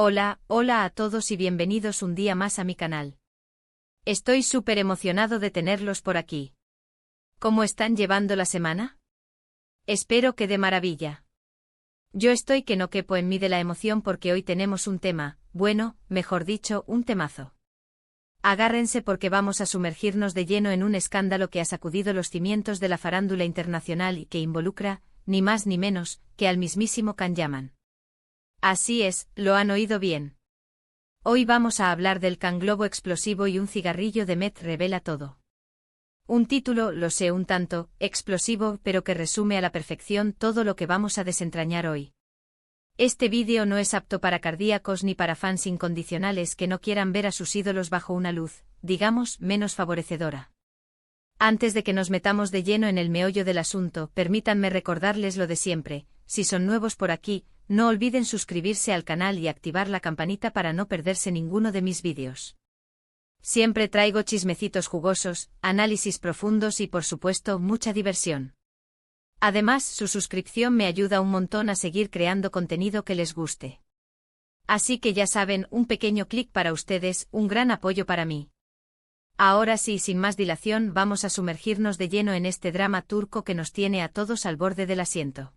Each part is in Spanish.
Hola a todos y bienvenidos un día más a mi canal. Estoy súper emocionado de tenerlos por aquí. ¿Cómo están llevando la semana? Espero que de maravilla. Yo estoy que no quepo en mí de la emoción porque hoy tenemos un tema, bueno, mejor dicho, un temazo. Agárrense porque vamos a sumergirnos de lleno en un escándalo que ha sacudido los cimientos de la farándula internacional y que involucra, ni más ni menos, que al mismísimo Can Yaman. Así es, lo han oído bien. Hoy vamos a hablar del Can Globo explosivo y un cigarrillo de Met revela todo. Un título, lo sé, un tanto explosivo, pero que resume a la perfección todo lo que vamos a desentrañar hoy. Este vídeo no es apto para cardíacos ni para fans incondicionales que no quieran ver a sus ídolos bajo una luz, digamos, menos favorecedora. Antes de que nos metamos de lleno en el meollo del asunto, permítanme recordarles lo de siempre: si son nuevos por aquí, no olviden suscribirse al canal y activar la campanita para no perderse ninguno de mis vídeos. Siempre traigo chismecitos jugosos, análisis profundos y por supuesto mucha diversión. Además, su suscripción me ayuda un montón a seguir creando contenido que les guste. Así que ya saben, un pequeño clic para ustedes, un gran apoyo para mí. Ahora sí, sin más dilación, vamos a sumergirnos de lleno en este drama turco que nos tiene a todos al borde del asiento.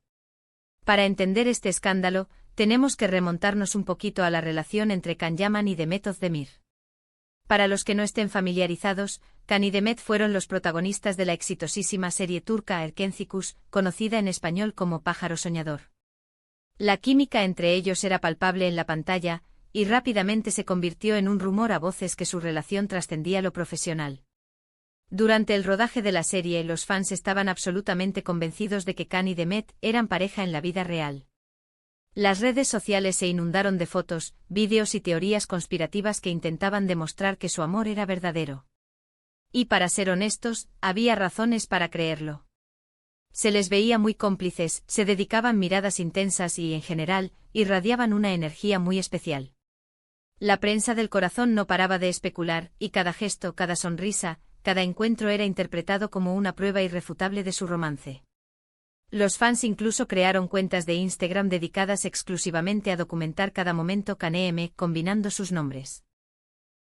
Para entender este escándalo, tenemos que remontarnos un poquito a la relación entre Can Yaman y Demet Özdemir. Para los que no estén familiarizados, Can y Demet fueron los protagonistas de la exitosísima serie turca Erkencikus, conocida en español como Pájaro Soñador. La química entre ellos era palpable en la pantalla, y rápidamente se convirtió en un rumor a voces que su relación trascendía lo profesional. Durante el rodaje de la serie, los fans estaban absolutamente convencidos de que Can y Demet eran pareja en la vida real. Las redes sociales se inundaron de fotos, vídeos y teorías conspirativas que intentaban demostrar que su amor era verdadero. Y para ser honestos, había razones para creerlo. Se les veía muy cómplices, se dedicaban miradas intensas y, en general, irradiaban una energía muy especial. La prensa del corazón no paraba de especular, y cada gesto, cada sonrisa, cada encuentro era interpretado como una prueba irrefutable de su romance. Los fans incluso crearon cuentas de Instagram dedicadas exclusivamente a documentar cada momento Can-EM, combinando sus nombres.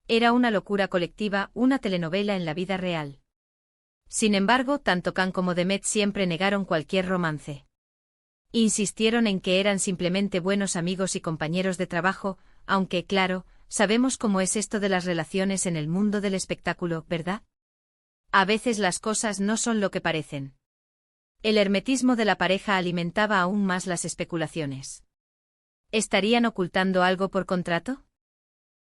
Era una locura colectiva, una telenovela en la vida real. Sin embargo, tanto Can como Demet siempre negaron cualquier romance. Insistieron en que eran simplemente buenos amigos y compañeros de trabajo, aunque, claro, sabemos cómo es esto de las relaciones en el mundo del espectáculo, ¿verdad? A veces las cosas no son lo que parecen. El hermetismo de la pareja alimentaba aún más las especulaciones. ¿Estarían ocultando algo por contrato?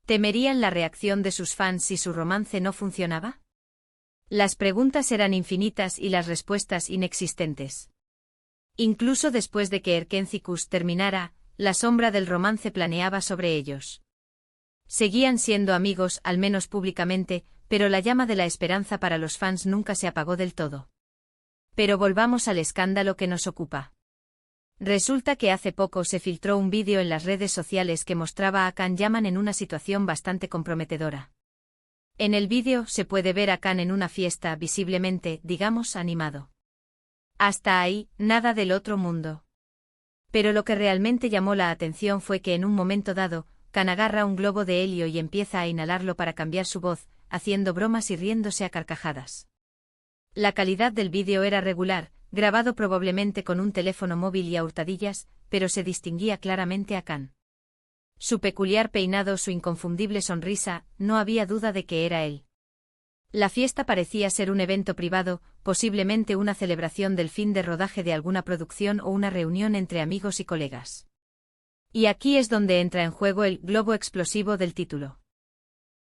¿Temerían la reacción de sus fans si su romance no funcionaba? Las preguntas eran infinitas y las respuestas inexistentes. Incluso después de que Erkencikus terminara, la sombra del romance planeaba sobre ellos. Seguían siendo amigos, al menos públicamente, pero la llama de la esperanza para los fans nunca se apagó del todo. Pero volvamos al escándalo que nos ocupa. Resulta que hace poco se filtró un vídeo en las redes sociales que mostraba a Can Yaman en una situación bastante comprometedora. En el vídeo se puede ver a Can en una fiesta visiblemente, digamos, animado. Hasta ahí, nada del otro mundo. Pero lo que realmente llamó la atención fue que en un momento dado, Can agarra un globo de helio y empieza a inhalarlo para cambiar su voz, haciendo bromas y riéndose a carcajadas. La calidad del vídeo era regular, grabado probablemente con un teléfono móvil y a hurtadillas, pero se distinguía claramente a Can. Su peculiar peinado, su inconfundible sonrisa, no había duda de que era él. La fiesta parecía ser un evento privado, posiblemente una celebración del fin de rodaje de alguna producción o una reunión entre amigos y colegas. Y aquí es donde entra en juego el globo explosivo del título.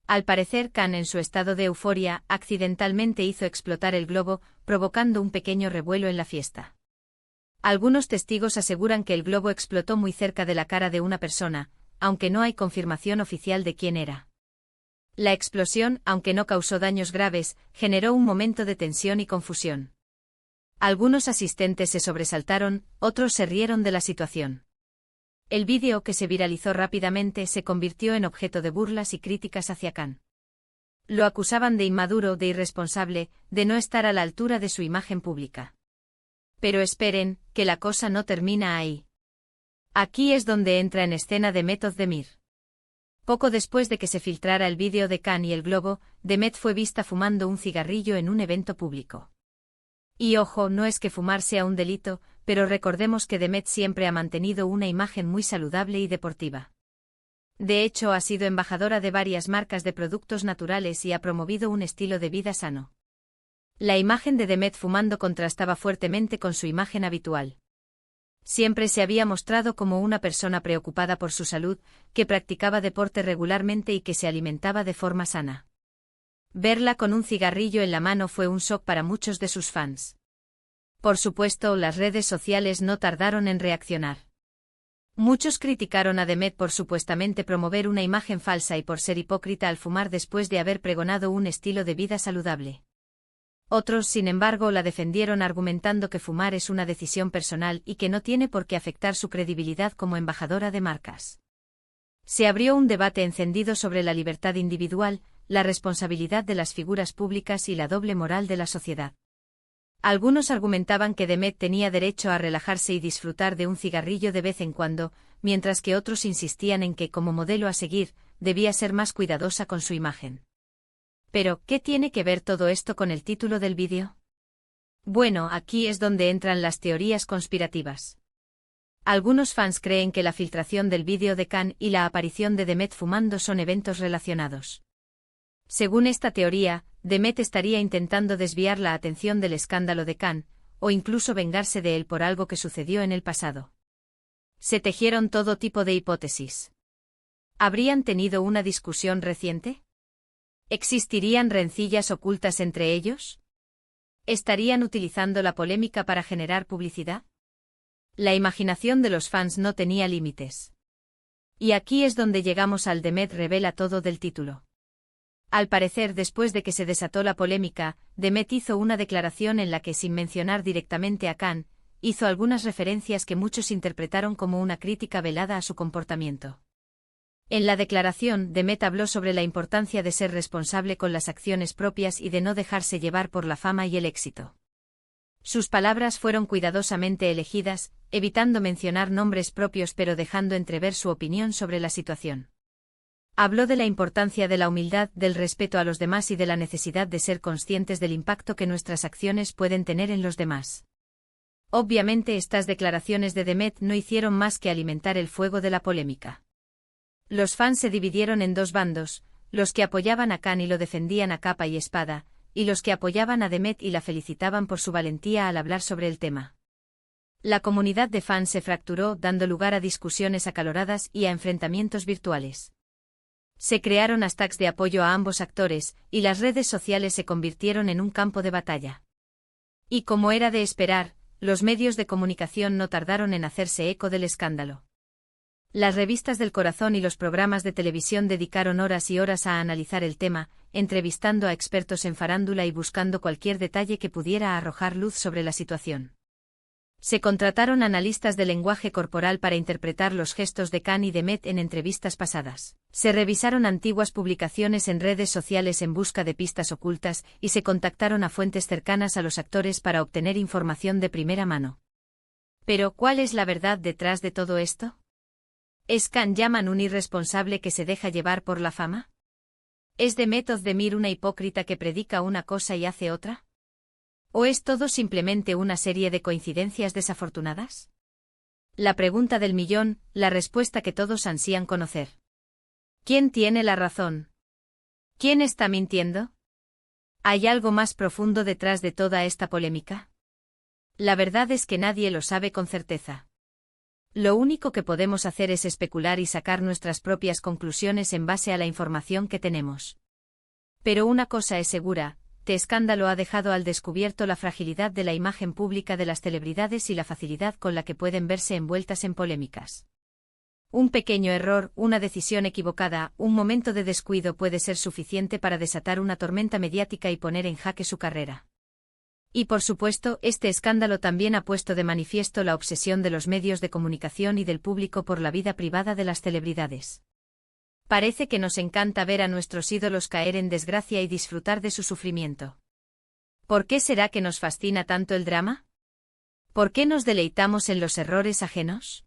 Al parecer, Can, en su estado de euforia, accidentalmente hizo explotar el globo, provocando un pequeño revuelo en la fiesta. Algunos testigos aseguran que el globo explotó muy cerca de la cara de una persona, aunque no hay confirmación oficial de quién era. La explosión, aunque no causó daños graves, generó un momento de tensión y confusión. Algunos asistentes se sobresaltaron, otros se rieron de la situación. El vídeo, que se viralizó rápidamente, se convirtió en objeto de burlas y críticas hacia Can. Lo acusaban de inmaduro, de irresponsable, de no estar a la altura de su imagen pública. Pero esperen, que la cosa no termina ahí. Aquí es donde entra en escena Demet Özdemir. Poco después de que se filtrara el vídeo de Can y el globo, Demet fue vista fumando un cigarrillo en un evento público. Y ojo, no es que fumar sea un delito, pero recordemos que Demet siempre ha mantenido una imagen muy saludable y deportiva. De hecho, ha sido embajadora de varias marcas de productos naturales y ha promovido un estilo de vida sano. La imagen de Demet fumando contrastaba fuertemente con su imagen habitual. Siempre se había mostrado como una persona preocupada por su salud, que practicaba deporte regularmente y que se alimentaba de forma sana. Verla con un cigarrillo en la mano fue un shock para muchos de sus fans. Por supuesto, las redes sociales no tardaron en reaccionar. Muchos criticaron a Demet por supuestamente promover una imagen falsa y por ser hipócrita al fumar después de haber pregonado un estilo de vida saludable. Otros, sin embargo, la defendieron argumentando que fumar es una decisión personal y que no tiene por qué afectar su credibilidad como embajadora de marcas. Se abrió un debate encendido sobre la libertad individual, la responsabilidad de las figuras públicas y la doble moral de la sociedad. Algunos argumentaban que Demet tenía derecho a relajarse y disfrutar de un cigarrillo de vez en cuando, mientras que otros insistían en que, como modelo a seguir, debía ser más cuidadosa con su imagen. Pero, ¿qué tiene que ver todo esto con el título del vídeo? Bueno, aquí es donde entran las teorías conspirativas. Algunos fans creen que la filtración del vídeo de Can y la aparición de Demet fumando son eventos relacionados. Según esta teoría, Demet estaría intentando desviar la atención del escándalo de Can, o incluso vengarse de él por algo que sucedió en el pasado. Se tejieron todo tipo de hipótesis. ¿Habrían tenido una discusión reciente? ¿Existirían rencillas ocultas entre ellos? ¿Estarían utilizando la polémica para generar publicidad? La imaginación de los fans no tenía límites. Y aquí es donde llegamos al Demet revela todo del título. Al parecer, después de que se desató la polémica, Demet hizo una declaración en la que, sin mencionar directamente a Can, hizo algunas referencias que muchos interpretaron como una crítica velada a su comportamiento. En la declaración, Demet habló sobre la importancia de ser responsable con las acciones propias y de no dejarse llevar por la fama y el éxito. Sus palabras fueron cuidadosamente elegidas, evitando mencionar nombres propios pero dejando entrever su opinión sobre la situación. Habló de la importancia de la humildad, del respeto a los demás y de la necesidad de ser conscientes del impacto que nuestras acciones pueden tener en los demás. Obviamente, estas declaraciones de Demet no hicieron más que alimentar el fuego de la polémica. Los fans se dividieron en dos bandos, los que apoyaban a Can y lo defendían a capa y espada, y los que apoyaban a Demet y la felicitaban por su valentía al hablar sobre el tema. La comunidad de fans se fracturó, dando lugar a discusiones acaloradas y a enfrentamientos virtuales. Se crearon hashtags de apoyo a ambos actores, y las redes sociales se convirtieron en un campo de batalla. Y como era de esperar, los medios de comunicación no tardaron en hacerse eco del escándalo. Las revistas del corazón y los programas de televisión dedicaron horas y horas a analizar el tema, entrevistando a expertos en farándula y buscando cualquier detalle que pudiera arrojar luz sobre la situación. Se contrataron analistas de lenguaje corporal para interpretar los gestos de Can y Demet en entrevistas pasadas. Se revisaron antiguas publicaciones en redes sociales en busca de pistas ocultas y se contactaron a fuentes cercanas a los actores para obtener información de primera mano. Pero, ¿cuál es la verdad detrás de todo esto? ¿Es Can Yaman un irresponsable que se deja llevar por la fama? ¿Es Demet Özdemir una hipócrita que predica una cosa y hace otra? ¿O es todo simplemente una serie de coincidencias desafortunadas? La pregunta del millón, la respuesta que todos ansían conocer. ¿Quién tiene la razón? ¿Quién está mintiendo? ¿Hay algo más profundo detrás de toda esta polémica? La verdad es que nadie lo sabe con certeza. Lo único que podemos hacer es especular y sacar nuestras propias conclusiones en base a la información que tenemos. Pero una cosa es segura, este escándalo ha dejado al descubierto la fragilidad de la imagen pública de las celebridades y la facilidad con la que pueden verse envueltas en polémicas. Un pequeño error, una decisión equivocada, un momento de descuido puede ser suficiente para desatar una tormenta mediática y poner en jaque su carrera. Y por supuesto, este escándalo también ha puesto de manifiesto la obsesión de los medios de comunicación y del público por la vida privada de las celebridades. Parece que nos encanta ver a nuestros ídolos caer en desgracia y disfrutar de su sufrimiento. ¿Por qué será que nos fascina tanto el drama? ¿Por qué nos deleitamos en los errores ajenos?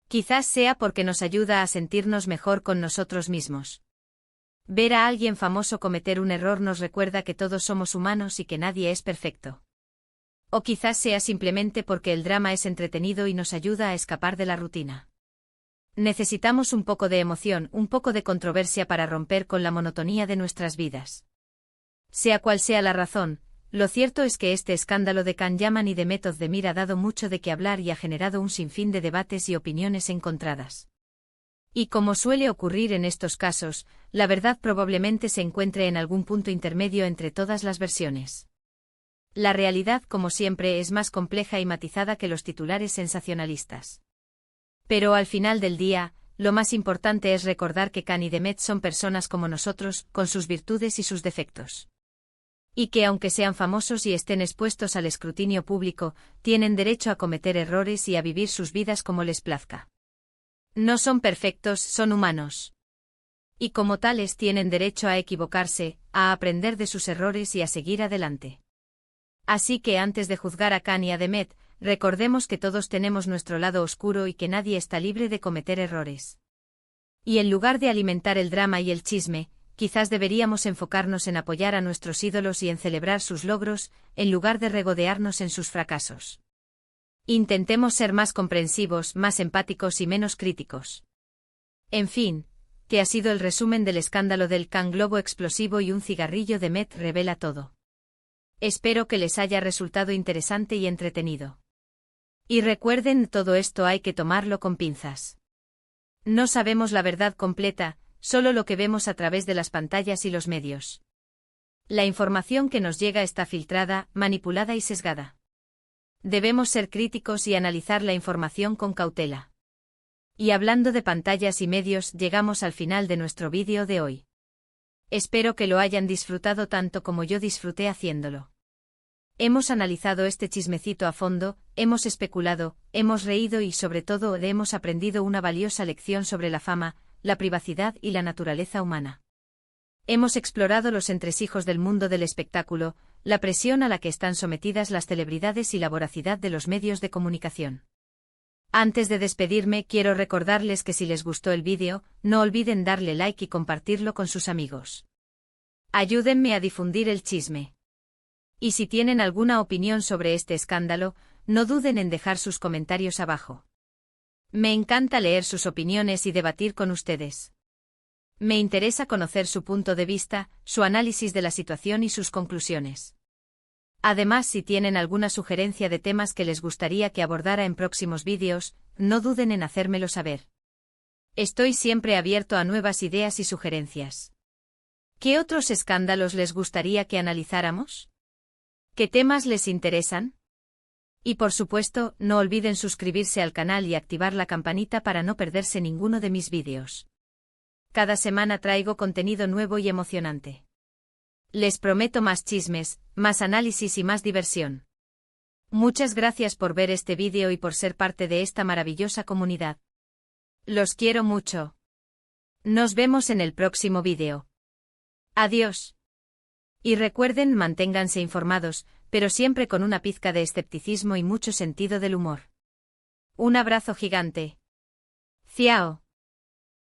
Quizás sea porque nos ayuda a sentirnos mejor con nosotros mismos. Ver a alguien famoso cometer un error nos recuerda que todos somos humanos y que nadie es perfecto. O quizás sea simplemente porque el drama es entretenido y nos ayuda a escapar de la rutina. Necesitamos un poco de emoción, un poco de controversia para romper con la monotonía de nuestras vidas. Sea cual sea la razón, lo cierto es que este escándalo de Can Yaman y de Method de Mir ha dado mucho de qué hablar y ha generado un sinfín de debates y opiniones encontradas. Y como suele ocurrir en estos casos, la verdad probablemente se encuentre en algún punto intermedio entre todas las versiones. La realidad, como siempre, es más compleja y matizada que los titulares sensacionalistas. Pero al final del día, lo más importante es recordar que Can y Demet son personas como nosotros, con sus virtudes y sus defectos. Y que aunque sean famosos y estén expuestos al escrutinio público, tienen derecho a cometer errores y a vivir sus vidas como les plazca. No son perfectos, son humanos. Y como tales tienen derecho a equivocarse, a aprender de sus errores y a seguir adelante. Así que antes de juzgar a Can y a Demet, recordemos que todos tenemos nuestro lado oscuro y que nadie está libre de cometer errores. Y en lugar de alimentar el drama y el chisme, quizás deberíamos enfocarnos en apoyar a nuestros ídolos y en celebrar sus logros, en lugar de regodearnos en sus fracasos. Intentemos ser más comprensivos, más empáticos y menos críticos. En fin, que ha sido el resumen del escándalo del Can globo explosivo y un cigarrillo de Met revela todo. Espero que les haya resultado interesante y entretenido. Y recuerden, todo esto hay que tomarlo con pinzas. No sabemos la verdad completa, solo lo que vemos a través de las pantallas y los medios. La información que nos llega está filtrada, manipulada y sesgada. Debemos ser críticos y analizar la información con cautela. Y hablando de pantallas y medios, llegamos al final de nuestro vídeo de hoy. Espero que lo hayan disfrutado tanto como yo disfruté haciéndolo. Hemos analizado este chismecito a fondo, hemos especulado, hemos reído y sobre todo hemos aprendido una valiosa lección sobre la fama, la privacidad y la naturaleza humana. Hemos explorado los entresijos del mundo del espectáculo, la presión a la que están sometidas las celebridades y la voracidad de los medios de comunicación. Antes de despedirme, quiero recordarles que si les gustó el vídeo, no olviden darle like y compartirlo con sus amigos. Ayúdenme a difundir el chisme. Y si tienen alguna opinión sobre este escándalo, no duden en dejar sus comentarios abajo. Me encanta leer sus opiniones y debatir con ustedes. Me interesa conocer su punto de vista, su análisis de la situación y sus conclusiones. Además, si tienen alguna sugerencia de temas que les gustaría que abordara en próximos vídeos, no duden en hacérmelo saber. Estoy siempre abierto a nuevas ideas y sugerencias. ¿Qué otros escándalos les gustaría que analizáramos? ¿Qué temas les interesan? Y por supuesto, no olviden suscribirse al canal y activar la campanita para no perderse ninguno de mis vídeos. Cada semana traigo contenido nuevo y emocionante. Les prometo más chismes, más análisis y más diversión. Muchas gracias por ver este vídeo y por ser parte de esta maravillosa comunidad. Los quiero mucho. Nos vemos en el próximo vídeo. Adiós. Y recuerden, manténganse informados, pero siempre con una pizca de escepticismo y mucho sentido del humor. Un abrazo gigante. Ciao.